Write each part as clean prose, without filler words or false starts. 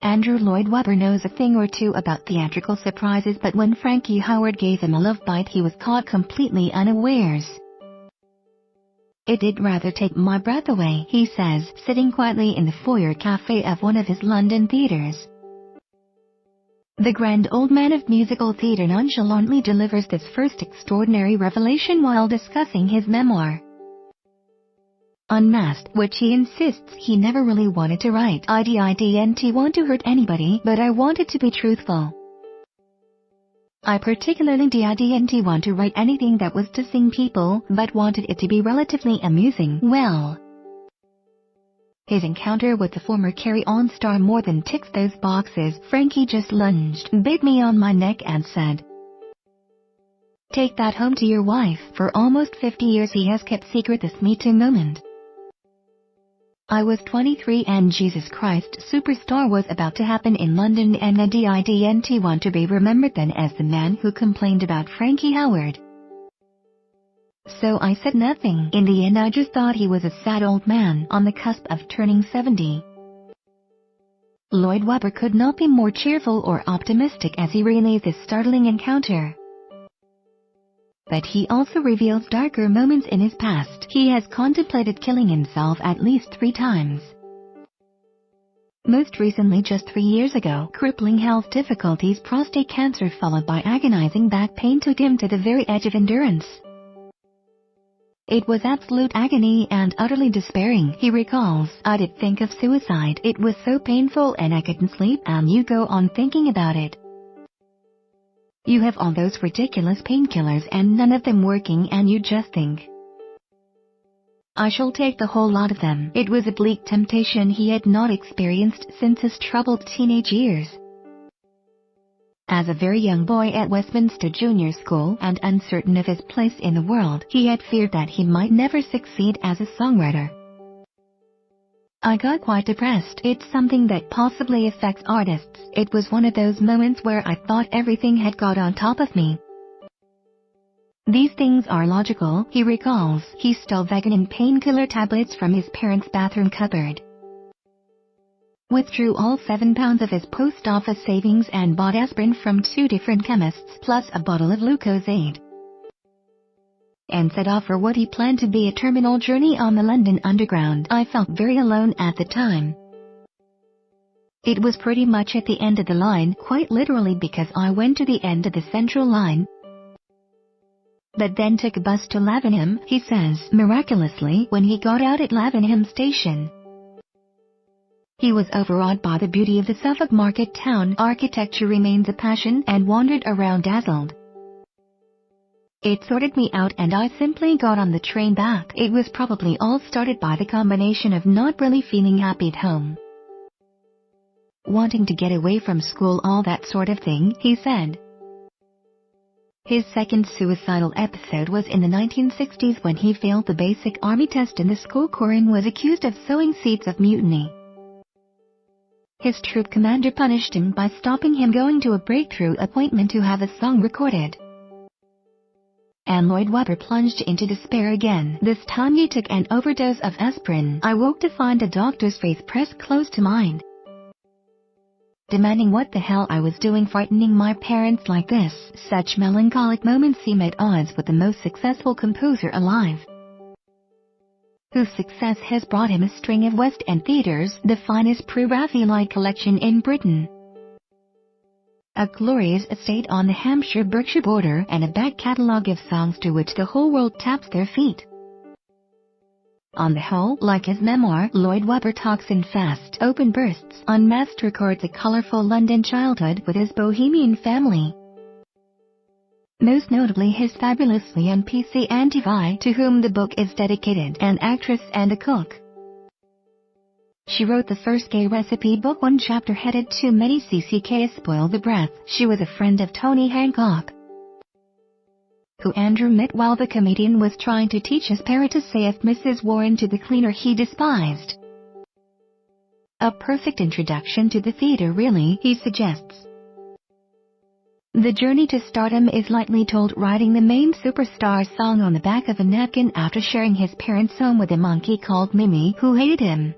Andrew Lloyd Webber knows a thing or two about theatrical surprises, but when Frankie Howard gave him a love bite he was caught completely unawares. "It did rather take my breath away," he says, sitting quietly in the foyer cafe of one of his London theatres. The grand old man of musical theatre nonchalantly delivers this first extraordinary revelation while discussing his memoir, Unmasked, which he insists he never really wanted to write. "I didn't want to hurt anybody, but I wanted to be truthful. I particularly didn't want to write anything that was dissing people, but wanted it to be relatively amusing." Well, his encounter with the former Carry On star more than ticks those boxes. Frankie just lunged, bit me on my neck and said, "Take that home to your wife." For almost 50 years he has kept secret this Me Too moment. I was 23 and Jesus Christ Superstar was about to happen in London, and I didn't want to be remembered then as the man who complained about Frankie Howard. So I said nothing. In the end I just thought he was a sad old man on the cusp of turning 70. Lloyd Webber could not be more cheerful or optimistic as he relays this startling encounter. But he also reveals darker moments in his past. He has contemplated killing himself at least 3 times. Most recently, just 3 years ago, crippling health difficulties, prostate cancer followed by agonizing back pain took him to the very edge of endurance. "It was absolute agony and utterly despairing," he recalls. "I did think of suicide. It was so painful and I couldn't sleep, and you go on thinking about it. You have all those ridiculous painkillers and none of them working, and you just think, I shall take the whole lot of them." It was a bleak temptation he had not experienced since his troubled teenage years. As a very young boy at Westminster Junior School and uncertain of his place in the world, he had feared that he might never succeed as a songwriter. "I got quite depressed. It's something that possibly affects artists. It was one of those moments where I thought everything had got on top of me." These things are logical, he recalls. He stole vegan and painkiller tablets from his parents' bathroom cupboard, withdrew all 7 pounds of his post office savings and bought aspirin from 2 different chemists plus a bottle of Lucozade, and set off for what he planned to be a terminal journey on the London Underground. "I felt very alone at the time. It was pretty much at the end of the line, quite literally, because I went to the end of the Central Line, but then took a bus to Lavenham," he says. Miraculously, when he got out at Lavenham station, he was overawed by the beauty of the Suffolk market town. "Architecture remains a passion," and wandered around dazzled. "It sorted me out and I simply got on the train back. It was probably all started by the combination of not really feeling happy at home, wanting to get away from school, all that sort of thing," he said. His second suicidal episode was in the 1960s when he failed the basic army test in the school corps and was accused of sowing seeds of mutiny. His troop commander punished him by stopping him going to a breakthrough appointment to have a song recorded. And Lloyd Webber plunged into despair again. "This time he took an overdose of aspirin. I woke to find a doctor's face pressed close to mine, demanding what the hell I was doing frightening my parents like this." Such melancholic moments seem at odds with the most successful composer alive, whose success has brought him a string of West End theatres, the finest Pre-Raphaelite collection in Britain, a glorious estate on the Hampshire-Berkshire border, and a back catalogue of songs to which the whole world taps their feet. On the whole, like his memoir, Lloyd Webber talks in fast, open bursts. Unmasked records a colorful London childhood with his bohemian family, most notably his fabulously young PC Auntie Vi, to whom the book is dedicated, an actress and a cook. She wrote the first gay recipe book. One chapter headed "Too Many CCKs Spoil the Breath." She was a friend of Tony Hancock, who Andrew met while the comedian was trying to teach his parrot to say "If Mrs. Warren" to the cleaner he despised. A perfect introduction to the theater, really, he suggests. The journey to stardom is lightly told, writing the main superstar song on the back of a napkin after sharing his parents' home with a monkey called Mimi, who hated him.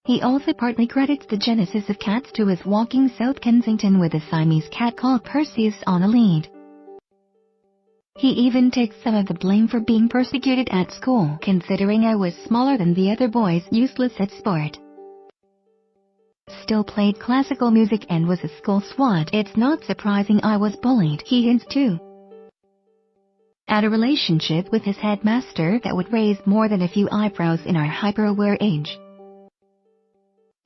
He also partly credits the genesis of cats to his walking South Kensington with a Siamese cat called Perseus on a lead. He even takes some of the blame for being persecuted at school, considering I was smaller than the other boys, useless at sport. Still played classical music and was a school swot. It's not surprising I was bullied, he hints too. At a relationship with his headmaster that would raise more than a few eyebrows in our hyper-aware age.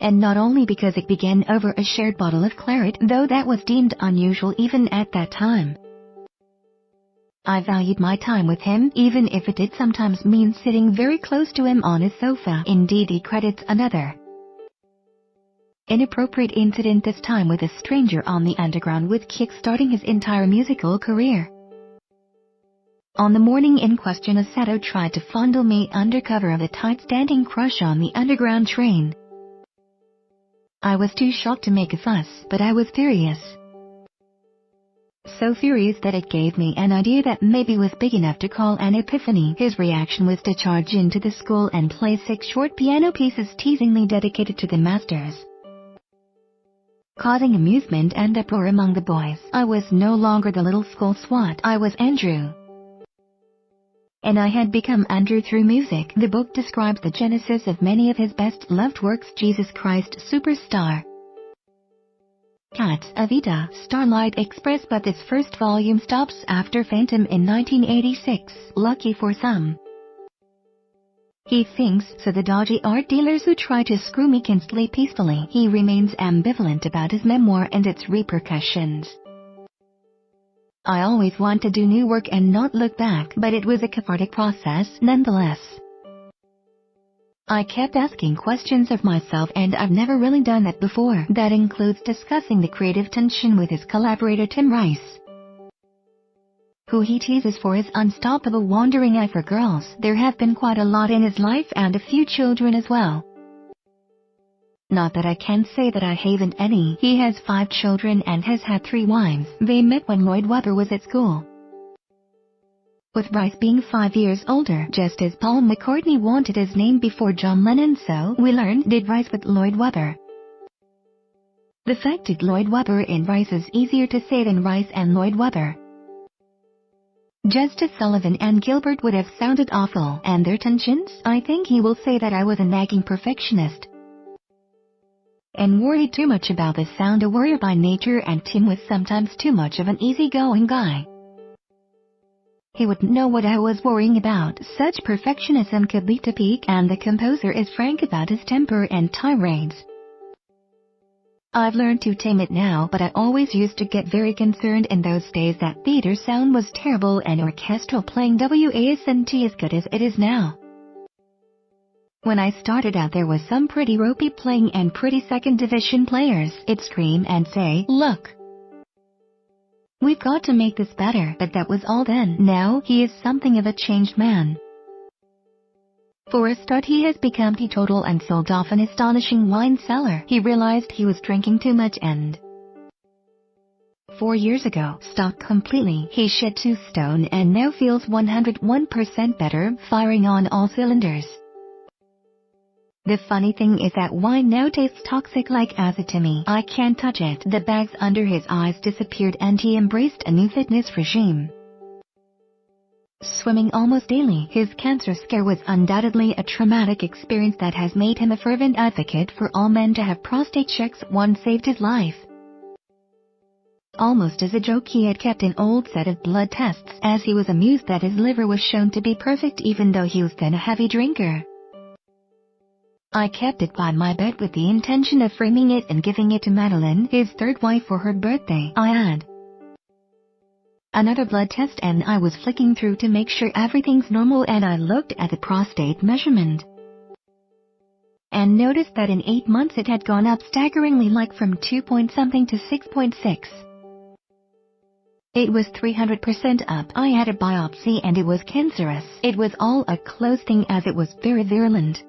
And not only because it began over a shared bottle of claret, though that was deemed unusual even at that time. I valued my time with him, even if it did sometimes mean sitting very close to him on his sofa. Indeed, he credits another inappropriate incident, this time with a stranger on the underground, with kick-starting his entire musical career. On the morning in question, a Sato tried to fondle me under cover of a tight-standing crush on the underground train. I was too shocked to make a fuss, but I was furious. So furious that it gave me an idea that maybe was big enough to call an epiphany. His reaction was to charge into the school and play 6 short piano pieces teasingly dedicated to the masters, causing amusement and uproar among the boys. I was no longer the little school swot, I was Andrew. And I had become Andrew through music. The book describes the genesis of many of his best-loved works: Jesus Christ Superstar, Cat, Evita, Starlight Express, but this first volume stops after Phantom in 1986, lucky for some. He thinks, so the dodgy art dealers who try to screw me can sleep peacefully. He remains ambivalent about his memoir and its repercussions. I always want to do new work and not look back, but it was a cathartic process nonetheless. I kept asking questions of myself, and I've never really done that before. That includes discussing the creative tension with his collaborator Tim Rice, who he teases for his unstoppable wandering eye for girls. There have been quite a lot in his life and a few children as well. Not that I can say that I haven't any. He has 5 children and has had 3 wives. They met when Lloyd Webber was at school, with Rice being 5 years older. Just as Paul McCartney wanted his name before John Lennon, so we learned did Rice with Lloyd Webber. The fact that Lloyd Webber and Rice is easier to say than Rice and Lloyd Webber. Just as Sullivan and Gilbert would have sounded awful. And their tensions? I think he will say that I was a nagging perfectionist and worried too much about the sound, a worrier by nature, and Tim was sometimes too much of an easygoing guy. He wouldn't know what I was worrying about. Such perfectionism could lead to peak, and the composer is frank about his temper and tirades. I've learned to tame it now, but I always used to get very concerned in those days that theater sound was terrible and orchestral playing wasn't as good as it is now. When I started out, there was some pretty ropey playing and pretty second division players. It'd scream and say, "Look, we've got to make this better," but that was all then. Now, he is something of a changed man. For a start, he has become teetotal and sold off an astonishing wine cellar. He realized he was drinking too much and 4 years ago stopped completely. He shed 2 stone and now feels 101% better, firing on all cylinders. The funny thing is that wine now tastes toxic like acid to me. I can't touch it. The bags under his eyes disappeared and he embraced a new fitness regime, swimming almost daily. His cancer scare was undoubtedly a traumatic experience that has made him a fervent advocate for all men to have prostate checks. One saved his life. Almost as a joke, he had kept an old set of blood tests, as he was amused that his liver was shown to be perfect even though he was then a heavy drinker. I kept it by my bed with the intention of framing it and giving it to Madeline, his 3rd wife, for her birthday. I had another blood test and I was flicking through to make sure everything's normal, and I looked at the prostate measurement and noticed that in 8 months it had gone up staggeringly, like from 2-point-something to 6.6. It was 300% up. I had a biopsy and it was cancerous. It was all a close thing as it was very virulent.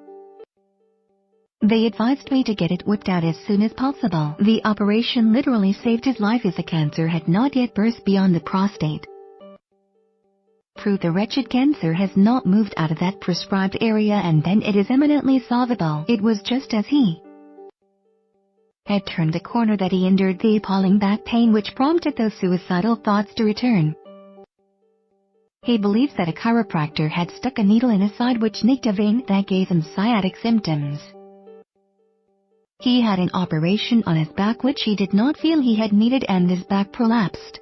They advised me to get it whipped out as soon as possible. The operation literally saved his life as the cancer had not yet burst beyond the prostate. prove the wretched cancer has not moved out of that prescribed area, and then it is eminently solvable. It was just as he had turned the corner that he endured the appalling back pain which prompted those suicidal thoughts to return. He believes that a chiropractor had stuck a needle in his side which nicked a vein that gave him sciatic symptoms. He had an operation on his back which he did not feel he had needed, and his back prolapsed.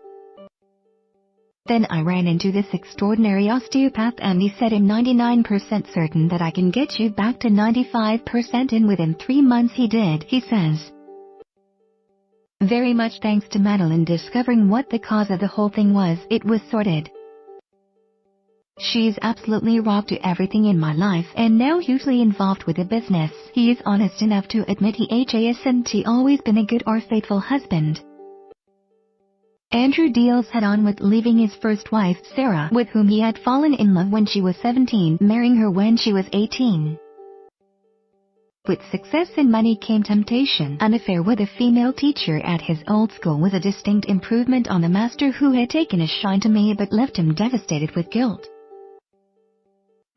Then I ran into this extraordinary osteopath and he said, I'm 99% certain that I can get you back to 95%, and within 3 months he did, he says. Very much thanks to Madeline discovering what the cause of the whole thing was, it was sorted. She's absolutely rock to everything in my life and now hugely involved with the business. He is honest enough to admit he hasn't always been a good or faithful husband. Andrew deals head-on with leaving his first wife, Sarah, with whom he had fallen in love when she was 17, marrying her when she was 18. With success and money came temptation. An affair with a female teacher at his old school was a distinct improvement on the master who had taken a shine to me but left him devastated with guilt.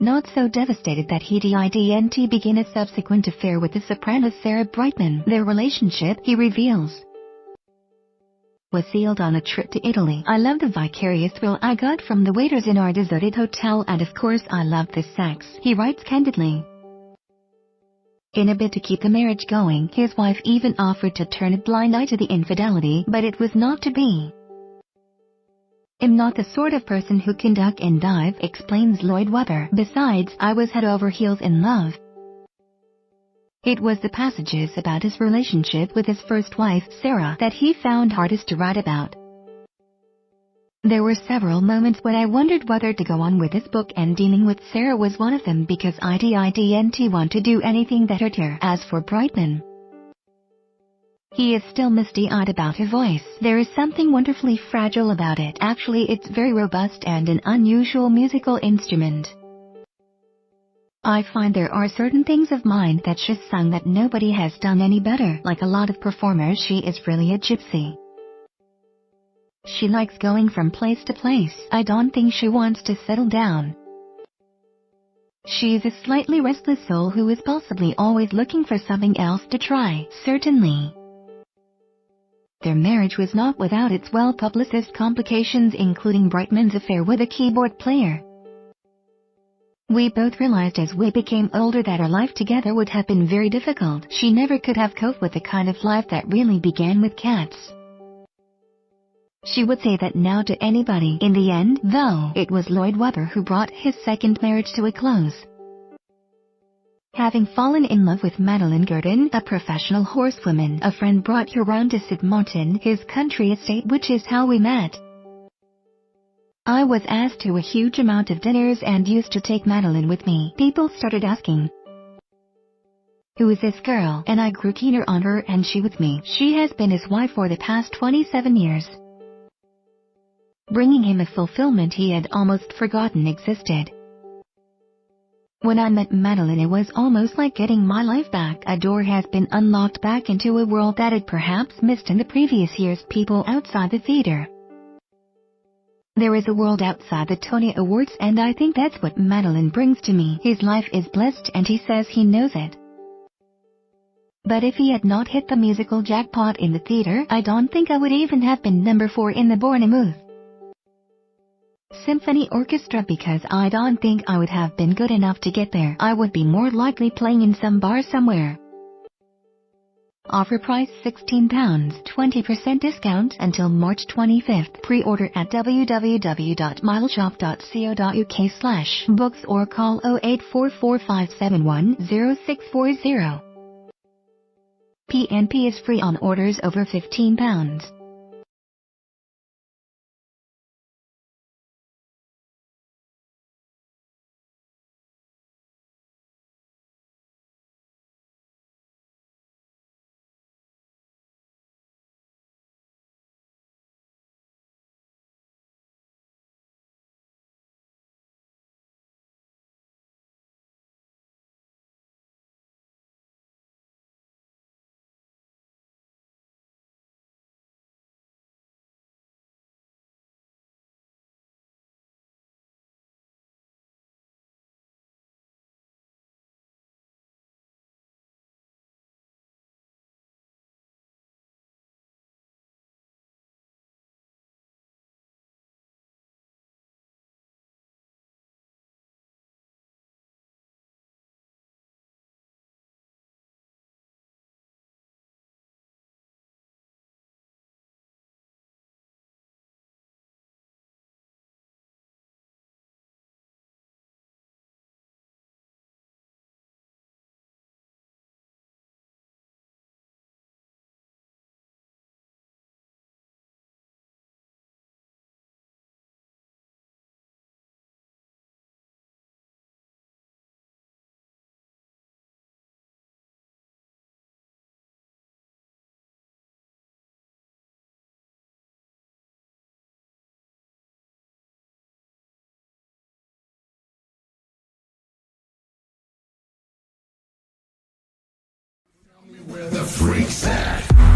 Not so devastated that he didn't begin a subsequent affair with the soprano Sarah Brightman. Their relationship, he reveals, was sealed on a trip to Italy. I love the vicarious thrill I got from the waiters in our deserted hotel, and of course I loved the sex, he writes candidly. In a bid to keep the marriage going, his wife even offered to turn a blind eye to the infidelity, but it was not to be. I'm not the sort of person who can duck and dive, explains Lloyd Webber. Besides, I was head over heels in love. It was the passages about his relationship with his first wife, Sarah, that he found hardest to write about. There were several moments when I wondered whether to go on with this book, and dealing with Sarah was one of them, because I didn't want to do anything that hurt her. As for Brightman, he is still misty-eyed about her voice. There is something wonderfully fragile about it. Actually, it's very robust and an unusual musical instrument. I find there are certain things of mine that she's sung that nobody has done any better. Like a lot of performers, she is really a gypsy. She likes going from place to place. I don't think she wants to settle down. She's a slightly restless soul who is possibly always looking for something else to try. Certainly, their marriage was not without its well-publicized complications, including Brightman's affair with a keyboard player. We both realized as we became older that our life together would have been very difficult. She never could have coped with the kind of life that really began with cats. She would say that now to anybody. In the end, though, it was Lloyd Webber who brought his second marriage to a close. Having fallen in love with Madeline Gurdon, a professional horsewoman, a friend brought her round to Sid Martin, his country estate, which is how we met. I was asked to a huge amount of dinners and used to take Madeline with me. People started asking, who is this girl? And I grew keener on her and she with me. She has been his wife for the past 27 years. Bringing him a fulfillment he had almost forgotten existed. When I met Madeline, it was almost like getting my life back. A door has been unlocked back into a world that had perhaps missed in the previous years. People outside the theater. There is a world outside the Tony Awards, and I think that's what Madeline brings to me. His life is blessed and he says he knows it. But if he had not hit the musical jackpot in the theater, I don't think I would even have been number 4 in the Bournemouth Symphony Orchestra, because I don't think I would have been good enough to get there. I would be more likely playing in some bar somewhere. Offer price £16, 20% discount until March 25th. Pre-order at www.mileshop.co.uk/books or call 08445710640. PNP is free on orders over £15. the freaks at.